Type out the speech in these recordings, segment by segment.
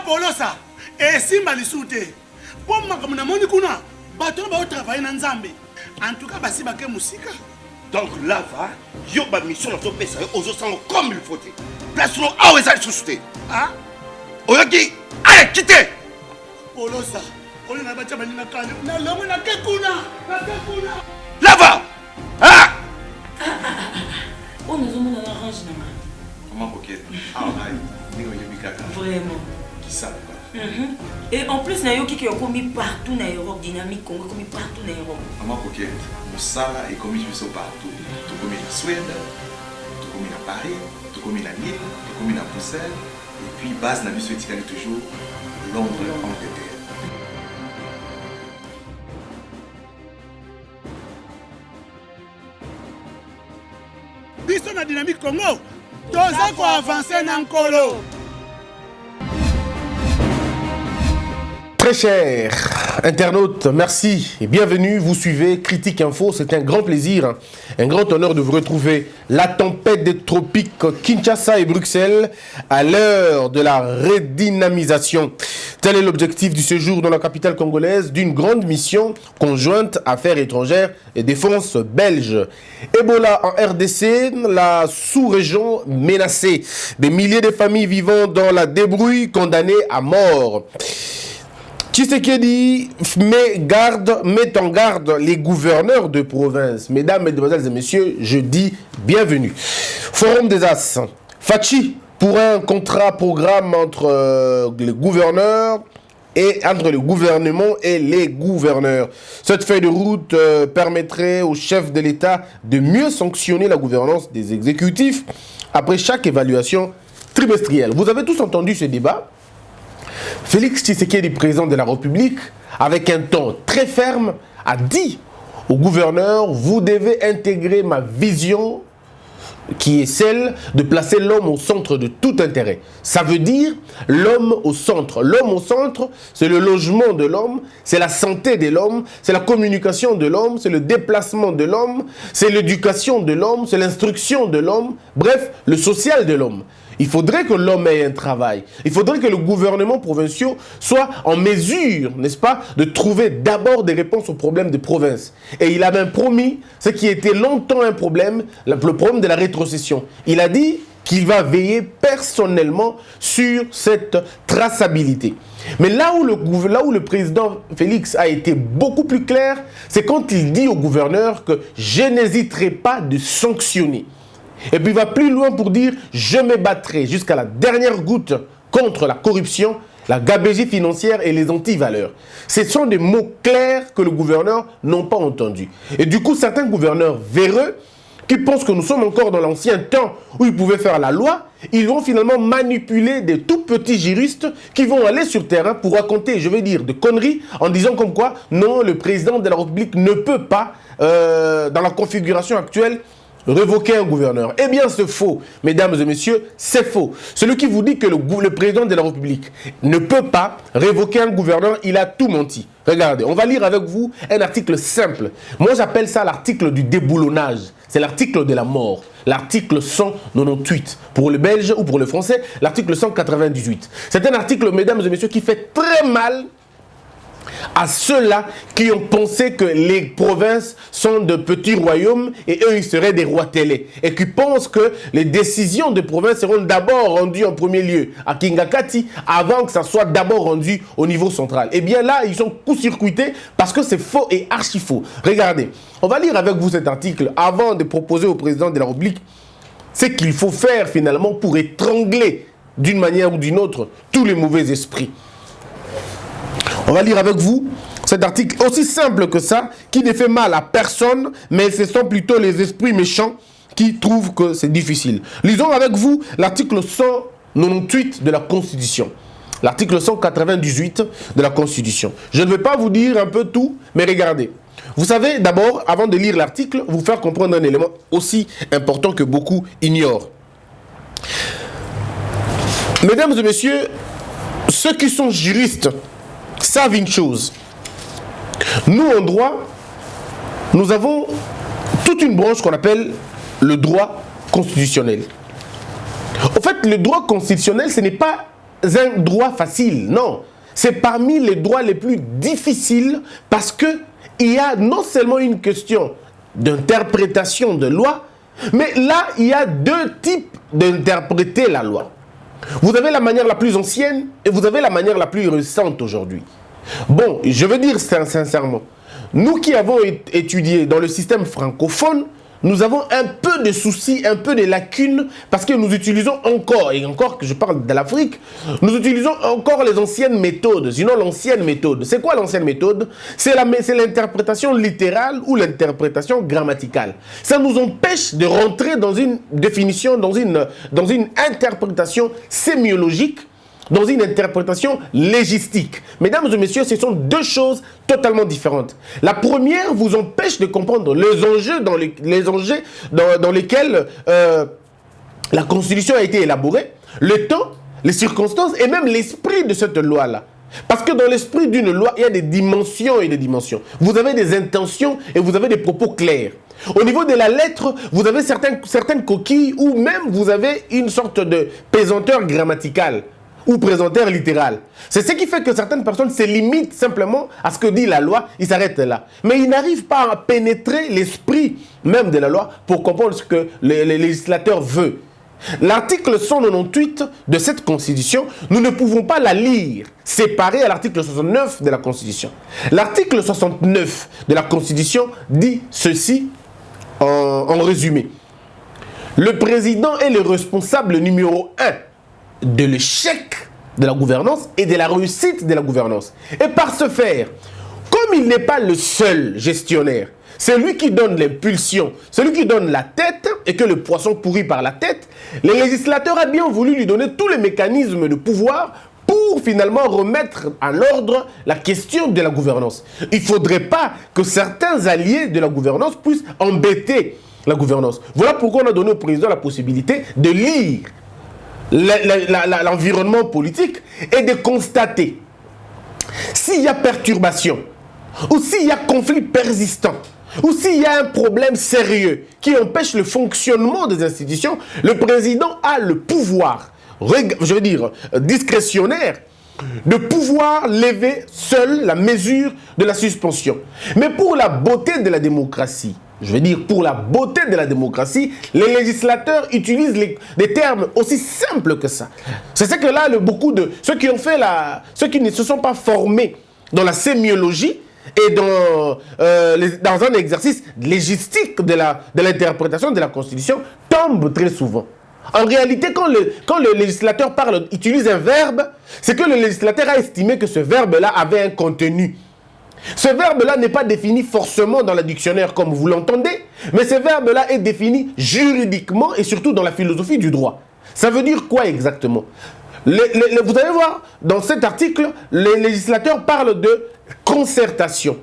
Polosa, et Simba Lissoute. Pour moi, comme on a kuna, bateau va travailler dans Zambé. En tout cas, basi baké musika. Donc là, va, yo ba mission dans ton pays, aux autres comme il faut. Place nous à où est-ce souté. Ah? Oyaki, allez, quittez. Polosa, on est là-bas, tu na kane. Na lomo na kekuna, Là va. Ah! On nous a mis dans l'orange, non? Comment coquette? Ah, vraiment. Qui ça? Et en plus, il y a qui ont commis partout dans l'Europe, dynamique Congo, commis partout dans l'Europe. Maman coquette, Moussala est commis partout. Tout commis en Suède, tout commis à Paris, tout commis à Lille, tout commis à Bruxelles. Et puis, base n'a vu ce toujours Londres, Angleterre. Biso na dynamique Congo, toza ko avancer na nkolo. Très chers internautes, merci et bienvenue. Vous suivez Critique Info. C'est un grand plaisir, un grand honneur de vous retrouver. La tempête des tropiques Kinshasa et Bruxelles à l'heure de la redynamisation. Tel est l'objectif du séjour dans la capitale congolaise d'une grande mission conjointe Affaires étrangères et défense belge. Ebola en RDC, la sous-région menacée. Des milliers de familles vivant dans la débrouille condamnées à mort. Tshisekedi met en garde les gouverneurs de province. Mesdames, mesdemoiselles et messieurs, je dis bienvenue. Forum des As. Fachi pour un contrat programme entre les gouverneurs et entre le gouvernement et les gouverneurs. Cette feuille de route permettrait au chef de l'État de mieux sanctionner la gouvernance des exécutifs après chaque évaluation trimestrielle. Vous avez tous entendu ce débat. Félix Tshisekedi, président de la République, avec un ton très ferme, a dit au gouverneur, vous devez intégrer ma vision qui est celle de placer l'homme au centre de tout intérêt. Ça veut dire l'homme au centre. L'homme au centre, c'est le logement de l'homme, c'est la santé de l'homme, c'est la communication de l'homme, c'est le déplacement de l'homme, c'est l'éducation de l'homme, c'est l'instruction de l'homme, bref, le social de l'homme. Il faudrait que l'homme ait un travail. Il faudrait que le gouvernement provincial soit en mesure, n'est-ce pas, de trouver d'abord des réponses aux problèmes des provinces. Et il a même promis ce qui était longtemps un problème, le problème de la rétrocession. Il a dit qu'il va veiller personnellement sur cette traçabilité. Mais là où le président Félix a été beaucoup plus clair, c'est quand il dit au gouverneur que je n'hésiterai pas de sanctionner. Et puis il va plus loin pour dire « Je me battrai jusqu'à la dernière goutte contre la corruption, la gabegie financière et les antivaleurs. » Ce sont des mots clairs que le gouverneur n'a pas entendus. Et du coup, certains gouverneurs véreux qui pensent que nous sommes encore dans l'ancien temps où ils pouvaient faire la loi, ils vont finalement manipuler des tout petits juristes qui vont aller sur terrain pour raconter, je vais dire, de conneries en disant comme quoi, non, le président de la République ne peut pas, dans la configuration actuelle, révoquer un gouverneur. Eh bien, c'est faux. Mesdames et messieurs, c'est faux. Celui qui vous dit que le président de la République ne peut pas révoquer un gouverneur, il a tout menti. Regardez, on va lire avec vous un article simple. Moi, j'appelle ça l'article du déboulonnage. C'est l'article de la mort. L'article 198. Pour le belge ou pour le français, l'article 198. C'est un article, mesdames et messieurs, qui fait très mal à ceux-là qui ont pensé que les provinces sont de petits royaumes et eux, ils seraient des rois télé. Et qui pensent que les décisions de province seront d'abord rendues en premier lieu à Kingakati avant que ça soit d'abord rendu au niveau central. Eh bien là, ils sont court-circuités parce que c'est faux et archi-faux. Regardez, on va lire avec vous cet article avant de proposer au président de la République ce qu'il faut faire finalement pour étrangler d'une manière ou d'une autre tous les mauvais esprits. On va lire avec vous cet article aussi simple que ça, qui ne fait mal à personne, mais ce sont plutôt les esprits méchants qui trouvent que c'est difficile. Lisons avec vous l'article 198 de la Constitution. L'article 198 de la Constitution. Je ne vais pas vous dire un peu tout, mais regardez. Vous savez, d'abord, avant de lire l'article, vous faire comprendre un élément aussi important que beaucoup ignorent. Mesdames et messieurs, ceux qui sont juristes savent une chose. Nous, en droit, nous avons toute une branche qu'on appelle le droit constitutionnel. En fait, le droit constitutionnel, ce n'est pas un droit facile, non. C'est parmi les droits les plus difficiles parce qu'il y a non seulement une question d'interprétation de loi, mais là, il y a deux types d'interpréter la loi. Vous avez la manière la plus ancienne et vous avez la manière la plus récente aujourd'hui. Bon, je veux dire sincèrement, nous qui avons étudié dans le système francophone, nous avons un peu de soucis, un peu de lacunes, parce que nous utilisons encore, et encore que je parle de l'Afrique, nous utilisons encore les anciennes méthodes, sinon l'ancienne méthode. C'est quoi l'ancienne méthode? C'est l'interprétation littérale ou l'interprétation grammaticale. Ça nous empêche de rentrer dans une définition, dans une interprétation sémiologique, dans une interprétation légistique. Mesdames et messieurs, ce sont deux choses totalement différentes. La première vous empêche de comprendre les enjeux dans lesquels la Constitution a été élaborée, le temps, les circonstances et même l'esprit de cette loi-là. Parce que dans l'esprit d'une loi, il y a des dimensions et des dimensions. Vous avez des intentions et vous avez des propos clairs. Au niveau de la lettre, vous avez certaines coquilles ou même vous avez une sorte de pesanteur grammaticale ou présenteur littéral. C'est ce qui fait que certaines personnes se limitent simplement à ce que dit la loi, ils s'arrêtent là. Mais ils n'arrivent pas à pénétrer l'esprit même de la loi pour comprendre ce que le législateur veut. L'article 198 de cette Constitution, nous ne pouvons pas la lire séparée à l'article 69 de la Constitution. L'article 69 de la Constitution dit ceci en résumé. Le président est le responsable numéro 1 de l'échec de la gouvernance et de la réussite de la gouvernance. Et par ce faire, comme il n'est pas le seul gestionnaire, c'est lui qui donne l'impulsion, c'est lui qui donne la tête et que le poisson pourrit par la tête, le législateur a bien voulu lui donner tous les mécanismes de pouvoir pour finalement remettre à l'ordre la question de la gouvernance. Il ne faudrait pas que certains alliés de la gouvernance puissent embêter la gouvernance. Voilà pourquoi on a donné au président la possibilité de lire l'environnement politique et de constater s'il y a perturbation ou s'il y a conflit persistant ou s'il y a un problème sérieux qui empêche le fonctionnement des institutions, le président a le pouvoir, je veux dire discrétionnaire, de pouvoir lever seul la mesure de la suspension. Mais pour la beauté de la démocratie, je veux dire, pour la beauté de la démocratie, les législateurs utilisent des termes aussi simples que ça. C'est ce que là, ceux qui ne se sont pas formés dans la sémiologie et dans un exercice légistique de l'interprétation de la Constitution, tombent très souvent. En réalité, quand le législateur utilise un verbe, c'est que le législateur a estimé que ce verbe-là avait un contenu. Ce verbe-là n'est pas défini forcément dans le dictionnaire comme vous l'entendez, mais ce verbe-là est défini juridiquement et surtout dans la philosophie du droit. Ça veut dire quoi exactement? Vous allez voir, dans cet article, les législateurs parlent de concertation.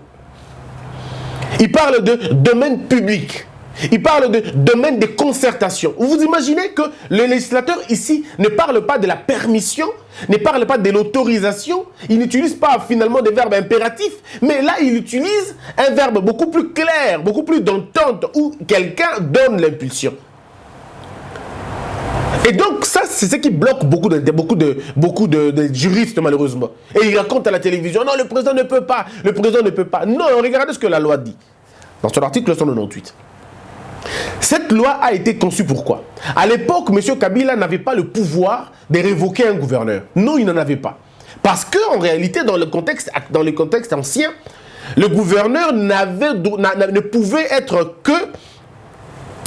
Ils parlent de domaine public. Il parle de domaine de concertation. Vous imaginez que le législateur ici ne parle pas de la permission, ne parle pas de l'autorisation, il n'utilise pas finalement des verbes impératifs, mais là il utilise un verbe beaucoup plus clair, beaucoup plus d'entente, où quelqu'un donne l'impulsion. Et donc ça, c'est ce qui bloque beaucoup de juristes malheureusement. Et ils racontent à la télévision, non, le président ne peut pas, le président ne peut pas. Non, regardez ce que la loi dit. Dans son article 198. Cette loi a été conçue pourquoi? À l'époque, M. Kabila n'avait pas le pouvoir de révoquer un gouverneur. Non, il n'en avait pas. Parce qu'en réalité, dans le contexte ancien, le gouverneur ne pouvait être que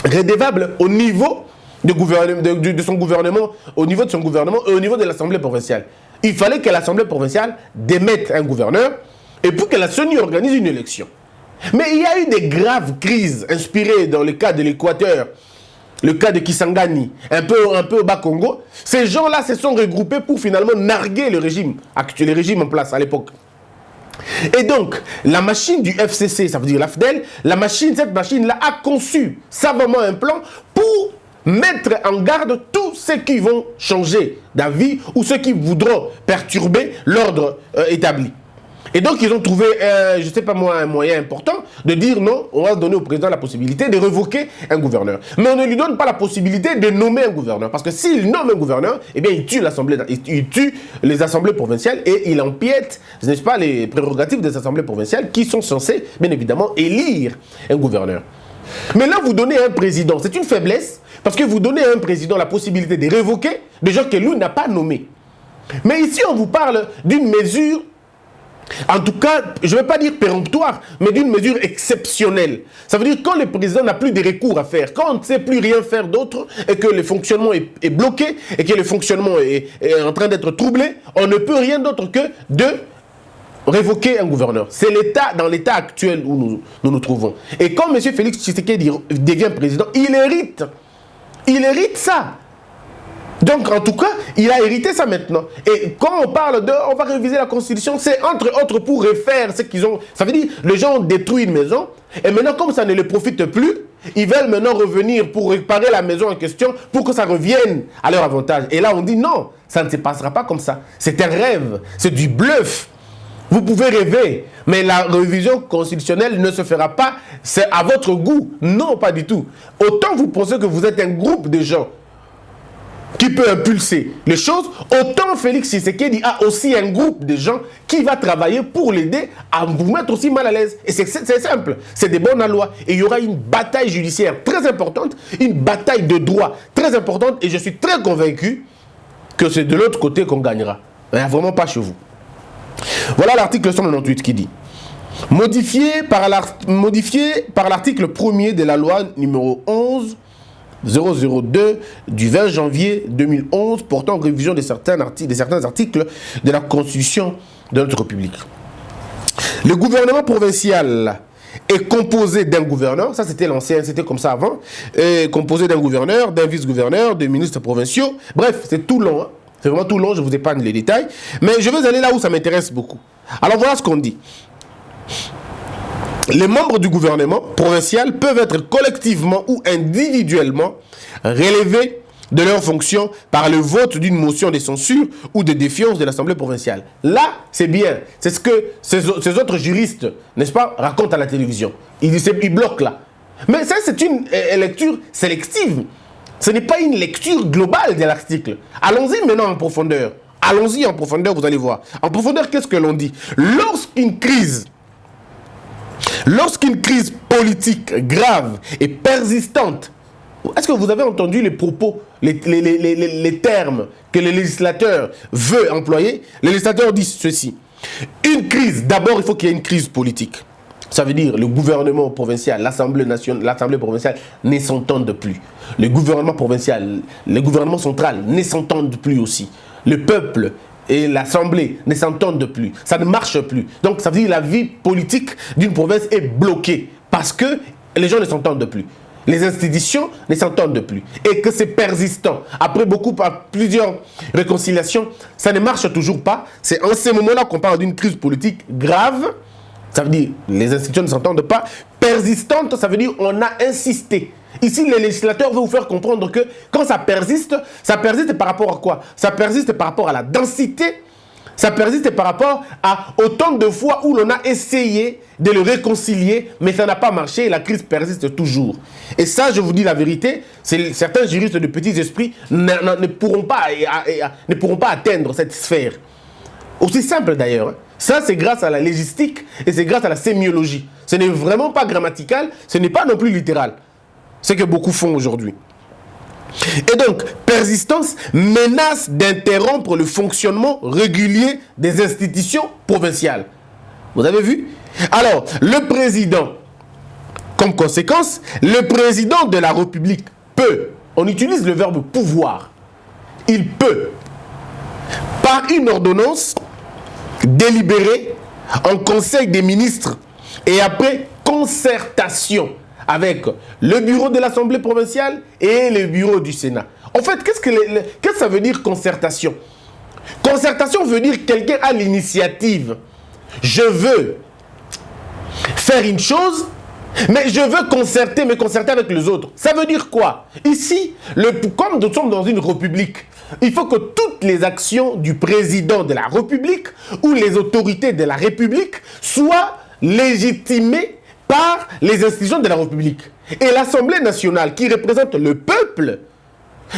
redevable au niveau de son gouvernement, au niveau de son gouvernement et au niveau de l'Assemblée provinciale. Il fallait que l'Assemblée provinciale démette un gouverneur et pour que la CENI organise une élection. Mais il y a eu des graves crises inspirées dans le cas de l'Équateur, le cas de Kisangani, un peu au Bas-Congo. Ces gens-là se sont regroupés pour finalement narguer le régime en place à l'époque. Et donc, la machine du FCC, ça veut dire l'AFDEL, cette machine-là a conçu savamment un plan pour mettre en garde tous ceux qui vont changer d'avis ou ceux qui voudront perturber l'ordre établi. Et donc, ils ont trouvé, je ne sais pas moi, un moyen important de dire non, on va donner au président la possibilité de révoquer un gouverneur. Mais on ne lui donne pas la possibilité de nommer un gouverneur. Parce que s'il nomme un gouverneur, eh bien, il tue l'Assemblée, il tue les assemblées provinciales et il empiète, n'est-ce pas, les prérogatives des assemblées provinciales qui sont censées, bien évidemment, élire un gouverneur. Mais là, vous donnez à un président, c'est une faiblesse, parce que vous donnez à un président la possibilité de révoquer des gens que lui n'a pas nommés. Mais ici, on vous parle d'une mesure, en tout cas, je ne vais pas dire péremptoire, mais d'une mesure exceptionnelle. Ça veut dire quand le président n'a plus de recours à faire, quand on ne sait plus rien faire d'autre et que le fonctionnement est bloqué et que le fonctionnement est en train d'être troublé, on ne peut rien d'autre que de révoquer un gouverneur. C'est l'État, dans l'État actuel où nous nous trouvons. Et quand M. Félix Tshisekedi devient président, il hérite ça. Donc, en tout cas, il a hérité ça maintenant. Et quand on parle de, on va réviser la Constitution, c'est entre autres pour refaire ce qu'ils ont... Ça veut dire, les gens ont détruit une maison, et maintenant, comme ça ne les profite plus, ils veulent maintenant revenir pour réparer la maison en question, pour que ça revienne à leur avantage. Et là, on dit non, ça ne se passera pas comme ça. C'est un rêve, c'est du bluff. Vous pouvez rêver, mais la révision constitutionnelle ne se fera pas, c'est à votre goût. Non, pas du tout. Autant vous pensez que vous êtes un groupe de gens qui peut impulser les choses, autant Félix Tshisekedi a aussi un groupe de gens qui va travailler pour l'aider à vous mettre aussi mal à l'aise. Et c'est simple, c'est des bonnes lois. Et il y aura une bataille judiciaire très importante, une bataille de droit très importante, et je suis très convaincu que c'est de l'autre côté qu'on gagnera. Mais vraiment pas chez vous. Voilà l'article 198 qui dit modifié par l'article 1er de la loi numéro 11/002 du 20 janvier 2011 portant révision de certains articles de la Constitution de notre République. Le gouvernement provincial est composé d'un gouverneur, ça c'était l'ancien, c'était comme ça avant, composé d'un gouverneur, d'un vice-gouverneur, de ministres provinciaux, bref, c'est tout long, hein. C'est vraiment tout long, je vous épargne les détails. Mais je vais aller là où ça m'intéresse beaucoup. Alors voilà ce qu'on dit. Les membres du gouvernement provincial peuvent être collectivement ou individuellement relevés de leurs fonctions par le vote d'une motion de censure ou de défiance de l'Assemblée provinciale. Là, c'est bien. C'est ce que ces autres juristes, n'est-ce pas, racontent à la télévision. Ils bloquent là. Mais ça, c'est une lecture sélective. Ce n'est pas une lecture globale de l'article. Allons-y maintenant en profondeur. Allons-y en profondeur, vous allez voir. En profondeur, qu'est-ce que l'on dit? Lorsqu'une crise politique grave et persistante, est-ce que vous avez entendu les propos, les termes que le législateur veut employer? Le législateur dit ceci. Une crise, d'abord, il faut qu'il y ait une crise politique. Ça veut dire le gouvernement provincial, l'Assemblée provinciale ne s'entendent plus. Le gouvernement provincial, le gouvernement central ne s'entendent plus aussi. Le peuple et l'Assemblée ne s'entendent plus. Ça ne marche plus. Donc ça veut dire que la vie politique d'une province est bloquée parce que les gens ne s'entendent plus. Les institutions ne s'entendent plus. Et que c'est persistant. Après plusieurs réconciliations, ça ne marche toujours pas. C'est en ces moments-là qu'on parle d'une crise politique grave. Ça veut dire les institutions ne s'entendent pas. Persistante, ça veut dire on a insisté. Ici, le législateur veut vous faire comprendre que quand ça persiste par rapport à quoi? Ça persiste par rapport à la densité, ça persiste par rapport à autant de fois où l'on a essayé de le réconcilier, mais ça n'a pas marché et la crise persiste toujours. Et ça, je vous dis la vérité, certains juristes de petits esprits ne pourront pas atteindre cette sphère. Aussi simple d'ailleurs. Ça, c'est grâce à la légistique et c'est grâce à la sémiologie. Ce n'est vraiment pas grammatical, ce n'est pas non plus littéral. Ce que beaucoup font aujourd'hui. Et donc, persistance menace d'interrompre le fonctionnement régulier des institutions provinciales. Vous avez vu? Alors, le président, comme conséquence, le président de la République peut, on utilise le verbe pouvoir, il peut, par une ordonnance, délibérer en conseil des ministres et après concertation avec le bureau de l'Assemblée provinciale et le bureau du Sénat. En fait, qu'est-ce que ça veut dire concertation? Concertation veut dire quelqu'un a l'initiative. Je veux faire une chose Mais je veux me concerter avec les autres. Ça veut dire quoi? Ici, comme nous sommes dans une république, il faut que toutes les actions du président de la République ou les autorités de la République soient légitimées par les institutions de la République. Et l'Assemblée nationale qui représente le peuple,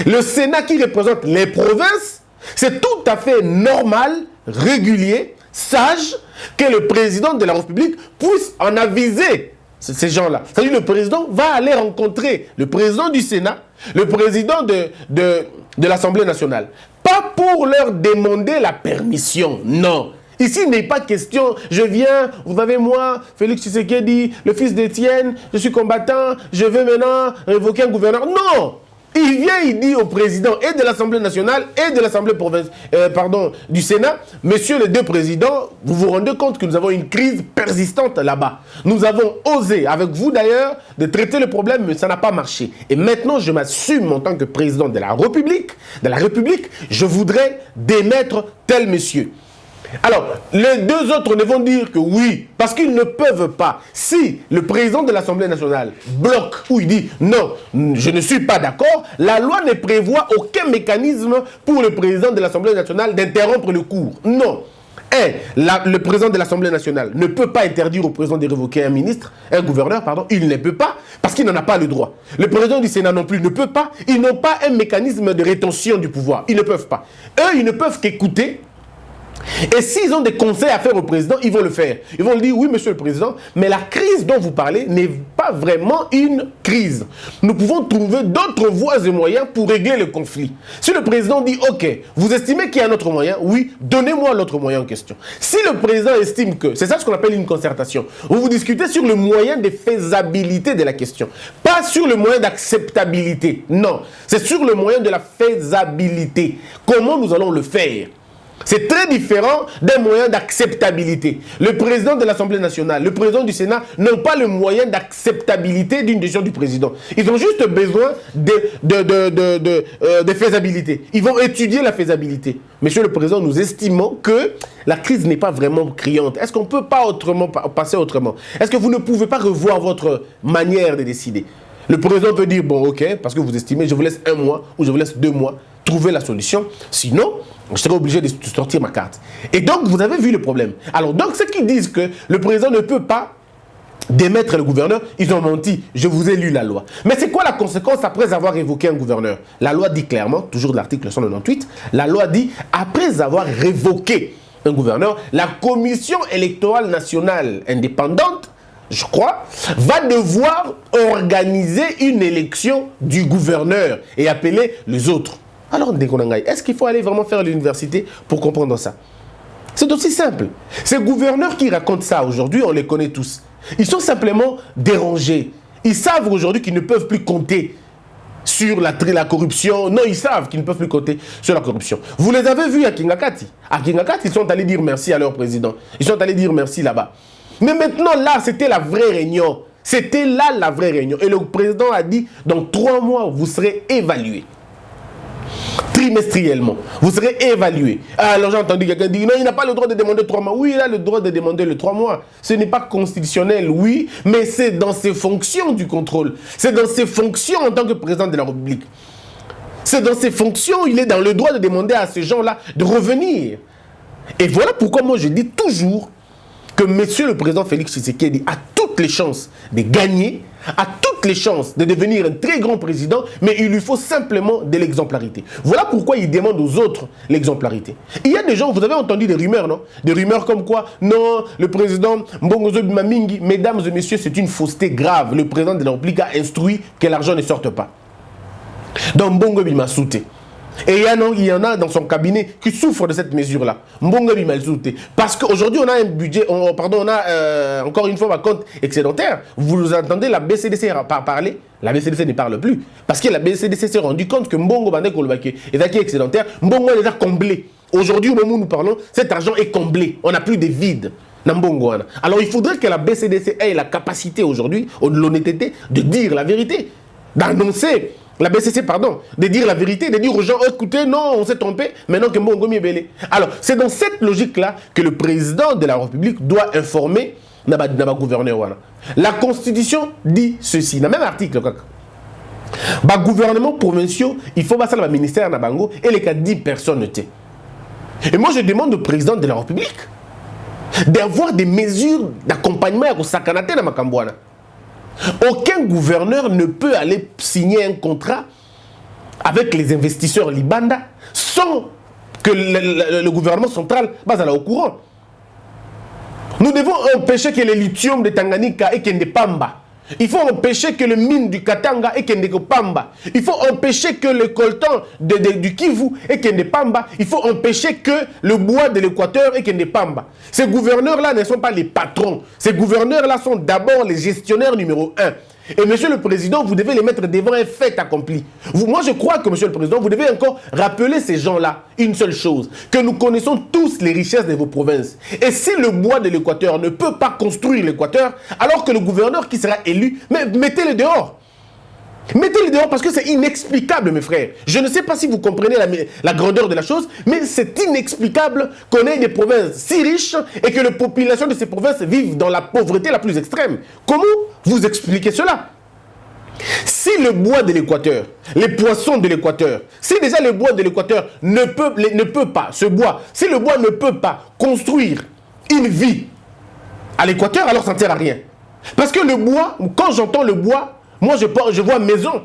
le Sénat qui représente les provinces, c'est tout à fait normal, régulier, sage que le président de la République puisse en aviser ces gens-là. C'est-à-dire le président va aller rencontrer le président du Sénat, le président de l'Assemblée nationale. Pas pour leur demander la permission, non. Ici, il n'est pas question, je viens, vous avez moi, Félix Tshisekedi, le fils d'Étienne, je suis combattant, je veux maintenant révoquer un gouverneur. Non! Il vient, il dit au président et de l'Assemblée nationale et de l'Assemblée du Sénat, messieurs les deux présidents, vous vous rendez compte que nous avons une crise persistante là-bas. Nous avons osé, avec vous d'ailleurs, de traiter le problème, mais ça n'a pas marché. Et maintenant, je m'assume en tant que président de la République, je voudrais démettre tel monsieur. Alors, les deux autres ne vont dire que oui, parce qu'ils ne peuvent pas. Si le président de l'Assemblée nationale bloque ou il dit non, je ne suis pas d'accord, la loi ne prévoit aucun mécanisme pour le président de l'Assemblée nationale d'interrompre le cours. Non. Le président de l'Assemblée nationale ne peut pas interdire au président de révoquer un gouverneur, il ne peut pas, parce qu'il n'en a pas le droit. Le président du Sénat non plus ne peut pas, ils n'ont pas un mécanisme de rétention du pouvoir, ils ne peuvent pas. Eux, ils ne peuvent qu'écouter. Et s'ils ont des conseils à faire au président, ils vont le faire. Ils vont lui dire, oui, monsieur le président, mais la crise dont vous parlez n'est pas vraiment une crise. Nous pouvons trouver d'autres voies et moyens pour régler le conflit. Si le président dit, ok, vous estimez qu'il y a un autre moyen, oui, donnez-moi l'autre moyen en question. Si le président estime que, c'est ça ce qu'on appelle une concertation, vous discutez sur le moyen de faisabilité de la question, pas sur le moyen d'acceptabilité. Non, c'est sur le moyen de la faisabilité. Comment nous allons le faire? C'est très différent d'un moyen d'acceptabilité. Le président de l'Assemblée nationale, le président du Sénat n'ont pas le moyen d'acceptabilité d'une décision du président. Ils ont juste besoin de faisabilité. Ils vont étudier la faisabilité. Monsieur le président, nous estimons que la crise n'est pas vraiment criante. Est-ce qu'on ne peut pas passer autrement? Est-ce que vous ne pouvez pas revoir votre manière de décider? Le président peut dire, bon, ok, parce que vous estimez, je vous laisse 1 mois ou je vous laisse 2 mois, trouver la solution. Sinon, je serai obligé de sortir ma carte. Et donc, vous avez vu le problème. Alors, donc, ceux qui disent que le président ne peut pas démettre le gouverneur, ils ont menti. Je vous ai lu la loi. Mais c'est quoi la conséquence après avoir révoqué un gouverneur? La loi dit clairement, toujours de l'article 198, la loi dit, après avoir révoqué un gouverneur, la Commission électorale nationale indépendante, je crois, va devoir organiser une élection du gouverneur et appeler les autres. Alors, est-ce qu'il faut aller vraiment faire l'université pour comprendre ça? C'est aussi simple. Ces gouverneurs qui racontent ça aujourd'hui, on les connaît tous. Ils sont simplement dérangés. Ils savent aujourd'hui qu'ils ne peuvent plus compter sur la corruption. Non, ils savent qu'ils ne peuvent plus compter sur la corruption. Vous les avez vus à Kingakati. À Kingakati, ils sont allés dire merci à leur président. Ils sont allés dire merci là-bas. Mais maintenant, là, c'était la vraie réunion. C'était là la vraie réunion. Et le président a dit, dans 3 mois, vous serez évalué. Trimestriellement. Vous serez évalué. Alors j'ai entendu quelqu'un dire, non, il n'a pas le droit de demander 3 mois. Oui, il a le droit de demander les 3 mois. Ce n'est pas constitutionnel, oui, mais c'est dans ses fonctions du contrôle. C'est dans ses fonctions en tant que président de la République. C'est dans ses fonctions, il est dans le droit de demander à ces gens-là de revenir. Et voilà pourquoi moi je dis toujours que monsieur le président Félix Tshisekedi a toutes les chances de gagner, a toutes les chances de devenir un très grand président, mais il lui faut simplement de l'exemplarité. Voilà pourquoi il demande aux autres l'exemplarité. Il y a des gens, vous avez entendu des rumeurs, non? Des rumeurs comme quoi, non, le président Mbongozo Bimamingi, mesdames et messieurs, c'est une fausseté grave. Le président de la République a instruit que l'argent ne sorte pas. Donc Mbongo Bimasouté. Et il y en a dans son cabinet qui souffrent de cette mesure-là. Mbongo Bimasouté. Parce qu'aujourd'hui, on a un budget, on a encore une fois un compte excédentaire. Vous entendez la BCDC parler? La BCDC ne parle plus. Parce que la BCDC s'est rendu compte que Mbongo Bande Kolobake est excédentaire. Mbongo les a comblés. Aujourd'hui, au moment où nous parlons, cet argent est comblé. On n'a plus de vide. Alors il faudrait que la BCDC ait la capacité aujourd'hui, l'honnêteté, de dire la vérité. D'annoncer. La BCC, de dire la vérité, de dire aux gens, écoutez, non, on s'est trompé, maintenant que Mbongo est belé. Alors, c'est dans cette logique-là que le président de la République doit informer na ba gouverneur wana. La constitution dit ceci, dans le même article ba gouvernement provinciaux, il faut passer le ministère na bango et les cas 10 personnes étaient. Et moi je demande au président de la République d'avoir des mesures d'accompagnement à sakanate na makambwana. Aucun gouverneur ne peut aller signer un contrat avec les investisseurs Libanda sans que le gouvernement central soit au courant. Nous devons empêcher que le lithium de Tanganyika et de Pamba. Il faut empêcher que le mine du Katanga et de Pamba. Il faut empêcher que le coltan du Kivu et de Pamba. Il faut empêcher que le bois de l'Équateur et de Pamba. Ces gouverneurs-là ne sont pas les patrons. Ces gouverneurs-là sont d'abord les gestionnaires numéro 1. Et monsieur le président, vous devez les mettre devant un fait accompli. Moi, je crois que monsieur le président, vous devez encore rappeler ces gens-là une seule chose, que nous connaissons tous les richesses de vos provinces. Et si le bois de l'Équateur ne peut pas construire l'Équateur, alors que le gouverneur qui sera élu, mettez-le dehors. Mettez-le dehors parce que c'est inexplicable, mes frères. Je ne sais pas si vous comprenez la grandeur de la chose, mais c'est inexplicable qu'on ait des provinces si riches et que la population de ces provinces vivent dans la pauvreté la plus extrême. Comment vous expliquez cela? Si le bois de l'Équateur, les poissons de l'Équateur, si déjà le bois de l'Équateur ne peut pas, si le bois ne peut pas construire une vie à l'Équateur, alors ça ne sert à rien. Parce que le bois, quand j'entends le bois, moi, je vois maison,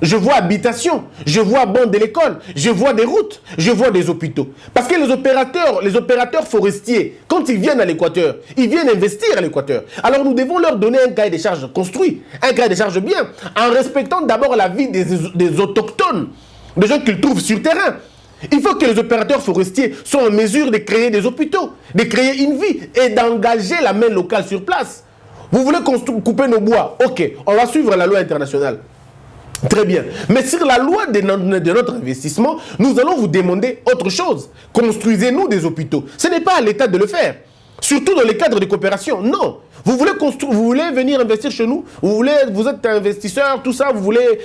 je vois habitation, je vois banc de l'école, je vois des routes, je vois des hôpitaux. Parce que les opérateurs forestiers, quand ils viennent à l'Équateur, ils viennent investir à l'Équateur. Alors nous devons leur donner un cahier des charges construit, un cahier des charges bien, en respectant d'abord la vie des autochtones, des gens qu'ils trouvent sur terrain. Il faut que les opérateurs forestiers soient en mesure de créer des hôpitaux, de créer une vie et d'engager la main locale sur place. Vous voulez couper nos bois? Ok, on va suivre la loi internationale. Très bien. Mais sur la loi de notre investissement, nous allons vous demander autre chose. Construisez-nous des hôpitaux. Ce n'est pas à l'État de le faire. Surtout dans les cadres de coopération. Non. Vous voulez venir investir chez nous? Vous êtes investisseur, tout ça, vous voulez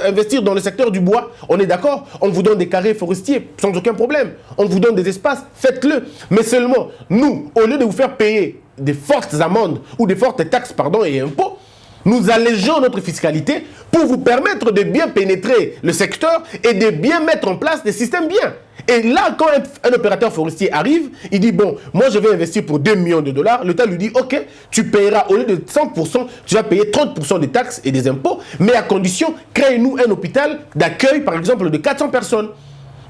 investir dans le secteur du bois? On est d'accord? On vous donne des carrés forestiers sans aucun problème. On vous donne des espaces, faites-le. Mais seulement, nous, au lieu de vous faire payer des fortes amendes ou des fortes taxes, et impôts, nous allégeons notre fiscalité pour vous permettre de bien pénétrer le secteur et de bien mettre en place des systèmes bien. Et là, quand un opérateur forestier arrive, il dit, bon, moi je vais investir pour 2 millions de dollars. L'État lui dit, ok, tu payeras, au lieu de 100%, tu vas payer 30% des taxes et des impôts, mais à condition, crée-nous un hôpital d'accueil, par exemple, de 400 personnes.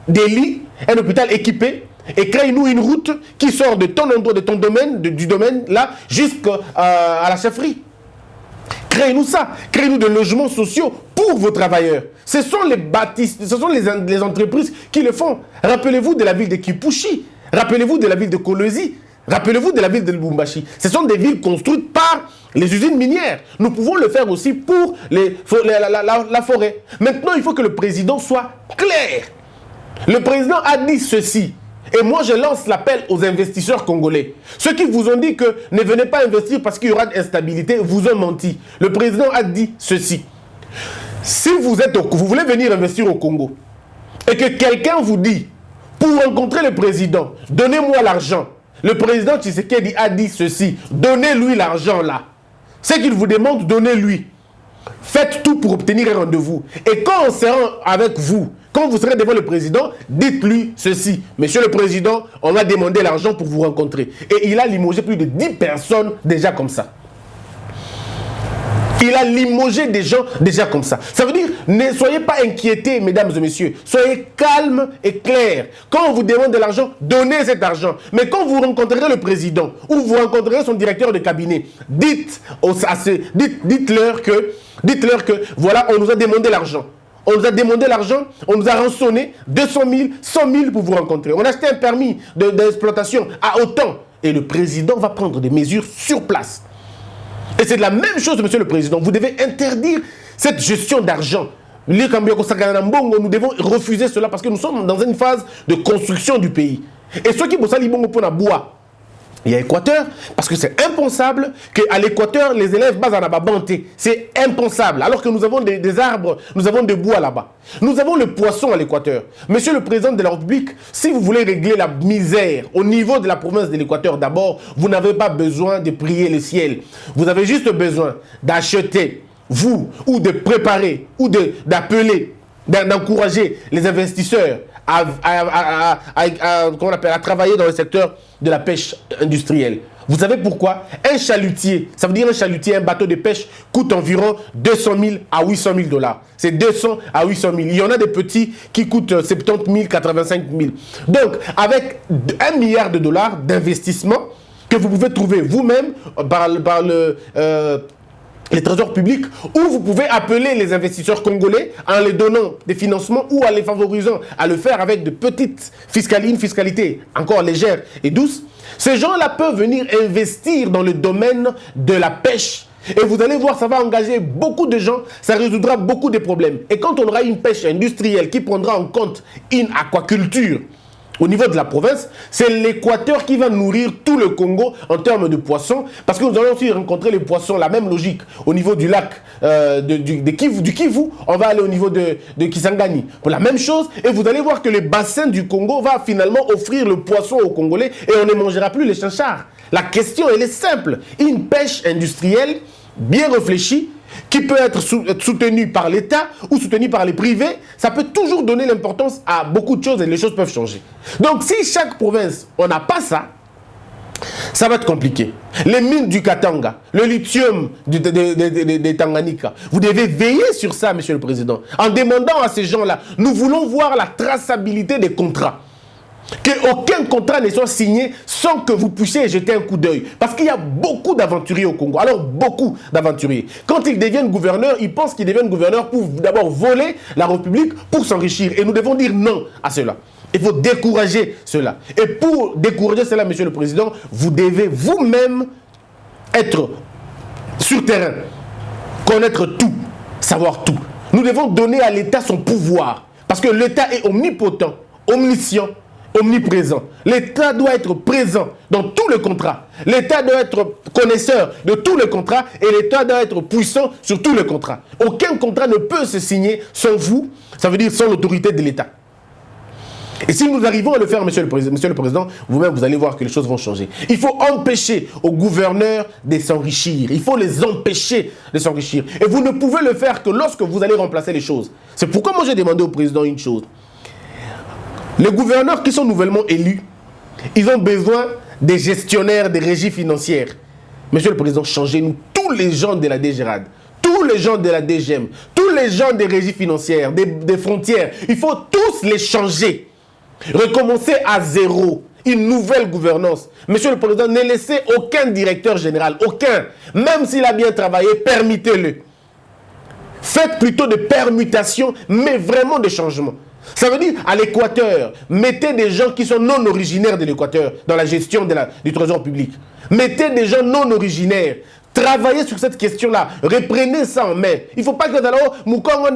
Des lits, un hôpital équipé, et crée-nous une route qui sort de ton endroit, de ton domaine, du domaine là, jusqu'à la chefferie. Créez-nous ça. Créez-nous des logements sociaux pour vos travailleurs. Ce sont les bâtisses, ce sont les entreprises qui le font. Rappelez-vous de la ville de Kipushi. Rappelez-vous de la ville de Kolwezi. Rappelez-vous de la ville de Lubumbashi. Ce sont des villes construites par les usines minières. Nous pouvons le faire aussi pour la forêt. Maintenant, il faut que le président soit clair. Le président a dit ceci. Et moi, je lance l'appel aux investisseurs congolais. Ceux qui vous ont dit que ne venez pas investir parce qu'il y aura de l'instabilité, vous ont menti. Le président a dit ceci. Si vous voulez venir investir au Congo et que quelqu'un vous dit, pour rencontrer le président, donnez-moi l'argent. Le président Tshisekedi a dit ceci. Donnez-lui l'argent là. Ce qu'il vous demande, donnez-lui. Faites tout pour obtenir un rendez-vous. Et quand on sera avec vous, quand vous serez devant le président, dites-lui ceci. Monsieur le président, on a demandé l'argent pour vous rencontrer. Et il a limogé plus de 10 personnes déjà comme ça. Il a limogé des gens déjà comme ça. Ça veut dire, ne soyez pas inquiétés, mesdames et messieurs. Soyez calmes et clairs. Quand on vous demande de l'argent, donnez cet argent. Mais quand vous rencontrerez le président ou vous rencontrerez son directeur de cabinet, dites-leur que, voilà, on nous a demandé l'argent. On nous a demandé l'argent, on nous a rançonné 200 000, 100 000 pour vous rencontrer. On a acheté un permis d'exploitation à autant. Et le président va prendre des mesures sur place. Et c'est de la même chose, monsieur le président. Vous devez interdire cette gestion d'argent. Nous devons refuser cela parce que nous sommes dans une phase de construction du pays. Et ceux qui bossent libongo pour la bois, Il y a Équateur, parce que c'est impensable qu'à l'Équateur, les élèves basent en ababanté. C'est impensable. Alors que nous avons des arbres, nous avons des bois là-bas. Nous avons le poisson à l'Équateur. Monsieur le Président de la République, si vous voulez régler la misère au niveau de la province de l'Équateur, d'abord, vous n'avez pas besoin de prier le ciel. Vous avez juste besoin d'acheter, vous, ou de préparer, ou d'appeler, d'encourager les investisseurs à travailler dans le secteur de la pêche industrielle. Vous savez pourquoi? Un chalutier, ça veut dire un chalutier, un bateau de pêche coûte environ 200 000 à 800 000 dollars. C'est 200 à 800 000. Il y en a des petits qui coûtent 70 000, 85 000. Donc, avec 1 milliard de dollars d'investissement que vous pouvez trouver vous-même par les trésors publics, où vous pouvez appeler les investisseurs congolais en les donnant des financements ou en les favorisant à le faire avec de petites fiscalités, une fiscalité encore légère et douce. Ces gens-là peuvent venir investir dans le domaine de la pêche. Et vous allez voir, ça va engager beaucoup de gens, ça résoudra beaucoup de problèmes. Et quand on aura une pêche industrielle qui prendra en compte une aquaculture, au niveau de la province, c'est l'Équateur qui va nourrir tout le Congo en termes de poissons, parce que nous allons aussi rencontrer les poissons, la même logique, au niveau du lac du Kivu, on va aller au niveau de Kisangani. Pour la même chose, et vous allez voir que le bassin du Congo va finalement offrir le poisson aux Congolais et on ne mangera plus les chinchards. La question, elle est simple. Une pêche industrielle bien réfléchie, qui peut être soutenu par l'État ou soutenu par les privés, ça peut toujours donner l'importance à beaucoup de choses et les choses peuvent changer. Donc si chaque province, on n'a pas ça, ça va être compliqué. Les mines du Katanga, le lithium des Tanganyika, vous devez veiller sur ça, Monsieur le Président, en demandant à ces gens-là, nous voulons voir la traçabilité des contrats. Qu'aucun contrat ne soit signé sans que vous puissiez jeter un coup d'œil. Parce qu'il y a beaucoup d'aventuriers au Congo. Alors, beaucoup d'aventuriers. Quand ils deviennent gouverneurs, ils pensent qu'ils deviennent gouverneurs pour d'abord voler la République, pour s'enrichir. Et nous devons dire non à cela. Il faut décourager cela. Et pour décourager cela, Monsieur le Président, vous devez vous-même être sur terrain, connaître tout, savoir tout. Nous devons donner à l'État son pouvoir. Parce que l'État est omnipotent, omniscient, omniprésent. L'État doit être présent dans tous les contrats. L'État doit être connaisseur de tous les contrats et l'État doit être puissant sur tous les contrats. Aucun contrat ne peut se signer sans vous, ça veut dire sans l'autorité de l'État. Et si nous arrivons à le faire, Monsieur le Président, vous-même, vous allez voir que les choses vont changer. Il faut empêcher aux gouverneurs de s'enrichir. Il faut les empêcher de s'enrichir. Et vous ne pouvez le faire que lorsque vous allez remplacer les choses. C'est pourquoi moi j'ai demandé au Président une chose. Les gouverneurs qui sont nouvellement élus, ils ont besoin des gestionnaires des régies financières. Monsieur le Président, changez-nous tous les gens de la DGRAD, tous les gens de la DGM, tous les gens des régies financières, des frontières. Il faut tous les changer. Recommencer à zéro. Une nouvelle gouvernance. Monsieur le Président, ne laissez aucun directeur général, aucun. Même s'il a bien travaillé, permettez-le. Faites plutôt des permutations, mais vraiment des changements. Ça veut dire, à l'Équateur, mettez des gens qui sont non originaires de l'Équateur dans la gestion du trésor public. Mettez des gens non originaires. Travaillez sur cette question-là. Reprenez ça en main. Il ne faut pas que d'abord, Mukongo,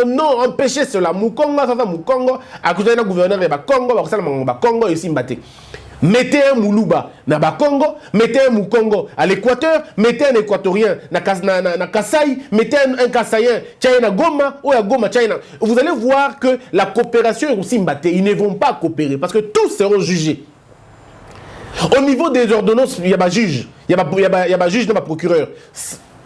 non, empêchez cela. Mukongo, ça va Mukongo, à cause d'un gouverneur de Congo, Congo, ici, Mbate. Mettez un Moulouba na Bakongo, mettez un Mukongo à l'Équateur, mettez un Équatorien na Kasaï, mettez un Kasaïen Tchaïna Goma ou à Goma Tchaïna. Vous allez voir que la coopération est aussi Mbate. Ils ne vont pas coopérer parce que tous seront jugés. Au niveau des ordonnances, il y a un juge, il y a un juge, il y a un procureur.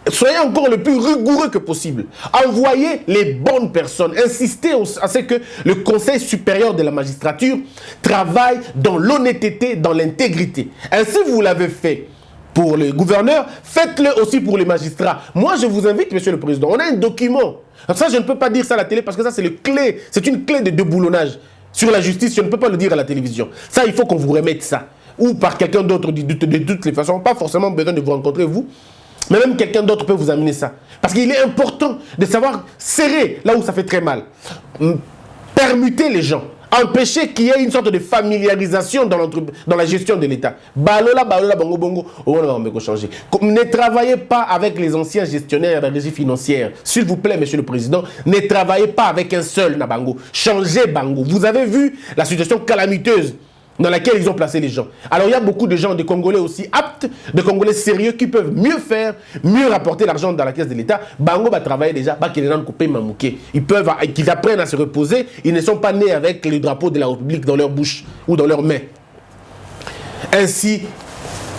Soyez encore le plus rigoureux que possible. Envoyez les bonnes personnes. Insistez à ce que le Conseil supérieur de la magistrature travaille dans l'honnêteté, dans l'intégrité. Ainsi, vous l'avez fait pour les gouverneurs, faites-le aussi pour les magistrats. Moi, je vous invite, Monsieur le Président, on a un document. Ça, je ne peux pas dire ça à la télé parce que ça, c'est une clé de déboulonnage. Sur la justice, je ne peux pas le dire à la télévision. Ça, il faut qu'on vous remette ça. Ou par quelqu'un d'autre de toutes les façons. Pas forcément besoin de vous rencontrer, vous. Mais même quelqu'un d'autre peut vous amener ça. Parce qu'il est important de savoir serrer là où ça fait très mal. Permuter les gens. Empêcher qu'il y ait une sorte de familiarisation dans la gestion de l'État. Balola, bongo, bongo. On va changer. Ne travaillez pas avec les anciens gestionnaires de la régie financière. S'il vous plaît, Monsieur le Président, ne travaillez pas avec un seul Nabango. Changez Bango. Vous avez vu la situation calamiteuse dans laquelle ils ont placé les gens. Alors il y a beaucoup de gens, des Congolais aussi aptes, des Congolais sérieux qui peuvent mieux faire, mieux rapporter l'argent dans la caisse de l'État. Bango va travailler déjà, ils peuvent, qu'ils apprennent à se reposer. Ils ne sont pas nés avec le drapeau de la République dans leur bouche ou dans leurs mains. Ainsi,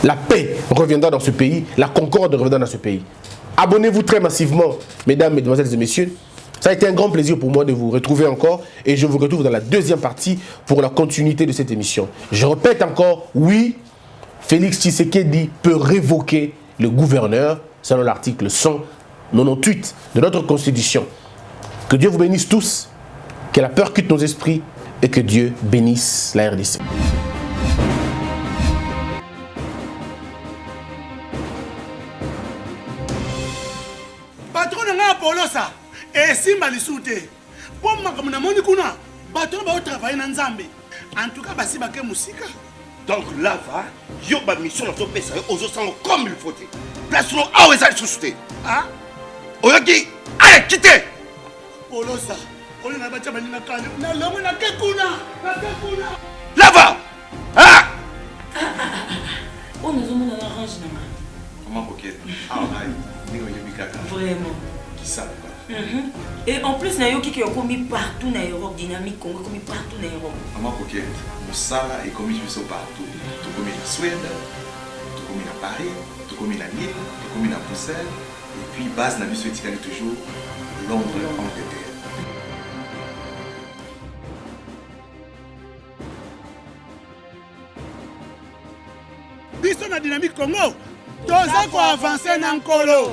la paix reviendra dans ce pays, la concorde reviendra dans ce pays. Abonnez-vous très massivement, mesdames, mesdemoiselles et messieurs. Ça a été un grand plaisir pour moi de vous retrouver encore et je vous retrouve dans la deuxième partie pour la continuité de cette émission. Je répète encore, oui, Félix Tshisekedi peut révoquer le gouverneur selon l'article 198 de notre Constitution. Que Dieu vous bénisse tous, que la peur quitte nos esprits et que Dieu bénisse la RDC. Patron nga Polosa. Et simba lisute. Pour makambo na moni kuna, bato ba travailler na Nzambe. En tout cas basi bake musika. Donc là va, yo ba mission na to pesa yo ozo sango comme il faut. Place no awe za susute. Ah? Oyoki, allez quittez. Polosa. On na bacha bani na kale. Na longo na kekuna. Na kekuna. Là va. Ah! On nous emmène à l'orange, maman. Comment coquette? Ah, Vraiment. Qui ça? Et en plus, nayo qui est commis partout dans l'Europe, dynamique Congo, commis partout dans l'Europe. Maman coquette, Moussala est commis partout. Tout commis en Suède, tout commis à Paris, tout commis à Lille, tout commis à Bruxelles. Et puis, base, n'a vu ce toujours Londres, Angleterre. Biso na dynamique Congo. Toza ko avancer na nkolo.